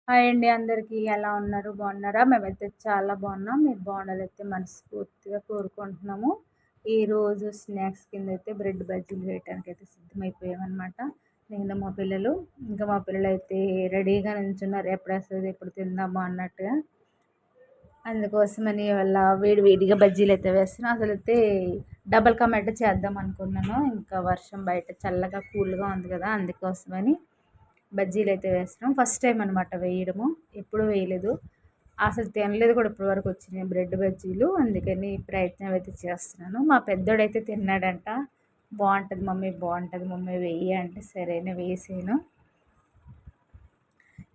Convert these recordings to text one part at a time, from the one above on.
Hi అండి అందరికీ. ఎలా ఉన్నారు? బాగున్నారా? మేమైతే చాలా బాగున్నాం. మీరు బాగుండాలైతే మనస్ఫూర్తిగా కోరుకుంటున్నాము. ఈరోజు స్నాక్స్ కిందైతే బ్రెడ్ బజ్జీలు వేయటానికైతే సిద్ధమైపోయామనమాట. నేను మా పిల్లలు. ఇంకా మా పిల్లలైతే రెడీగా నించున్నారు. ఎప్పుడొస్తది? ఎప్పుడు తిందామా అన్నట్టుగా. అందుకోసమని ఇవాళ వేడి వేడిగా బజ్జీలైతే వేస్తున్నా. అసలైతే డబల్ కా మీఠా చేద్దాం అనుకున్నాను. ఇంకా వర్షం బయట చల్లగా కూల్‌గా ఉంది కదా! అందుకోసమని బజ్జీలైతే వేస్తున్నాం. ఫస్ట్ టైం అనమాట వేయడము. ఎప్పుడూ వేయలేదు. అసలు తినలేదు కూడా ఇప్పటి వరకు వచ్చినాయి బ్రెడ్ బజ్జీలు. అందుకని ప్రయత్నం అయితే చేస్తున్నాను. మా పెద్దోడైతే తిన్నాడంట. బావుంటది మమ్మీ, బావుంటది మమ్మీ వెయ్యి అంటే సరేనే వేసాను.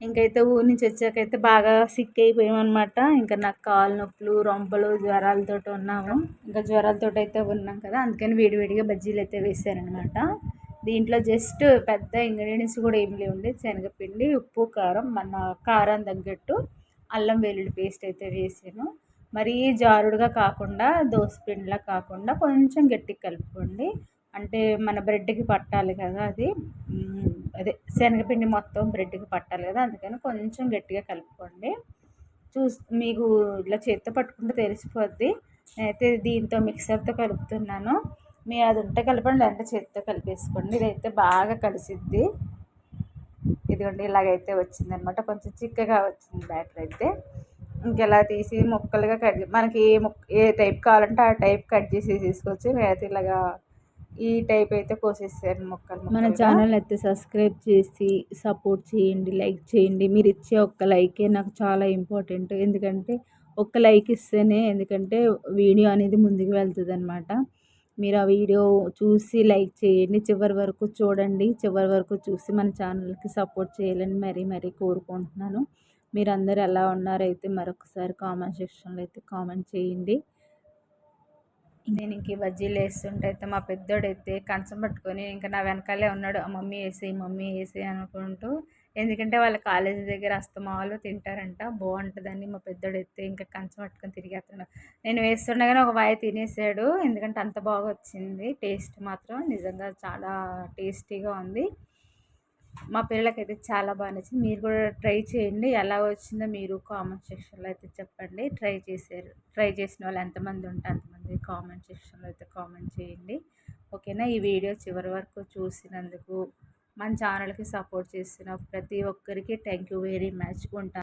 ఇంకైతే ఊరి నుంచి వచ్చాకైతే బాగా సిక్ అయిపోయామనమాట. ఇంకా నాకు కాళ్ళు నొప్పులు, రొంపలు, జ్వరాలతోటి ఉన్నాము. ఇంకా జ్వరాలతోటి అయితే ఉన్నాం కదా! అందుకని వేడివేడిగా బజ్జీలు అయితే వేసాననమాట. దీంట్లో జస్ట్ పెద్ద ఇంగ్రీడియంట్స్ కూడా ఏమి లేవండి. శనగపిండి, ఉప్పు, కారం, మన కారం తగ్గట్టు అల్లం వెల్లుల్లి పేస్ట్ అయితే వేసాను. మరీ జారుడుగా కాకుండా, దోసపిండిలా కాకుండా కొంచెం గట్టిగా కలుపుకోండి. అంటే మన బ్రెడ్‌కి పట్టాలి కదా అది. అదే శనగపిండి మొత్తం బ్రెడ్‌కి పట్టాలి కదా! అందుకని కొంచెం గట్టిగా కలుపుకోండి. మీకు ఇట్లా చేత్తో పట్టుకుంటే తెలిసిపోద్ది. నేనైతే దీంతో మిక్సర్‌తో కలుపుతున్నాను. అది ఉంటే కలపండి, లేదంటే చేత్తో కలిపేసుకోండి. ఇదైతే బాగా కలిసిద్ది. ఇదిగోండి ఇలాగైతే వచ్చిందనమాట. కొంచెం చిక్కగా వచ్చింది బ్యాటర్ అయితే. ఇంకెలా తీసి ముక్కలుగా మనకి ఏ టైప్ కావాలంటే ఆ టైప్ కట్ చేసి తీసుకోవచ్చు. నేనైతే ఇలాగా ఈ టైప్ అయితే కోసేసాను ముక్కలు. మన ఛానల్ అయితే సబ్స్క్రైబ్ చేసి సపోర్ట్ చేయండి, లైక్ చేయండి. మీరు ఇచ్చే ఒక్క లైకే నాకు చాలా ఇంపార్టెంట్. ఎందుకంటే ఒక్క లైక్ ఇస్తేనే ఎందుకంటే వీడియో అనేది ముందుకు వెళ్తుందనమాట. మీరు ఆ వీడియో చూసి లైక్ చేయండి. చివరి వరకు చూడండి. చివరి వరకు చూసి మన ఛానల్‌కి సపోర్ట్ చేయాలని మరీ కోరుకుంటున్నాను. మీరందరూ ఎలా ఉన్నారైతే మరొకసారి కామెంట్ సెక్షన్‌లో అయితే కామెంట్ చేయండి. నేను ఇంక ఈ బజ్జీలు వేస్తుంటే అయితే మా పెద్దోడైతే కంచం పట్టుకొని ఇంకా నా వెనకాలే ఉన్నాడు. మమ్మీ వేసేయి, మమ్మీ వేసేయి అనుకుంటూ. ఎందుకంటే వాళ్ళ కాలేజీ దగ్గర అస్తమాలు తింటారంట. బాగుంటుందని మా పెద్దోడైతే ఇంకా కంచం పట్టుకొని తిరిగేస్తున్నాడు. నేను వేస్తుండగానే ఒక వాయి తినేసాడు. ఎందుకంటే అంత బాగా వచ్చింది. టేస్ట్ మాత్రం నిజంగా చాలా టేస్టీగా ఉంది. మా పిల్లలకైతే చాలా బాగా నచ్చింది. మీరు కూడా ట్రై చేయండి. ఎలా వచ్చిందో మీరు కామెంట్ సెక్షన్లో అయితే చెప్పండి. ట్రై చేసిన వాళ్ళు ఎంతమంది ఉంటే అంతమంది కామెంట్ సెక్షన్లో అయితే కామెంట్ చేయండి. ఓకేనా? ఈ వీడియో చివరి వరకు చూసినందుకు మన ఛానల్కి సపోర్ట్ చేస్తున్న ప్రతి ఒక్కరికి థ్యాంక్ యూ వెరీ మచ్. ఉంటాను.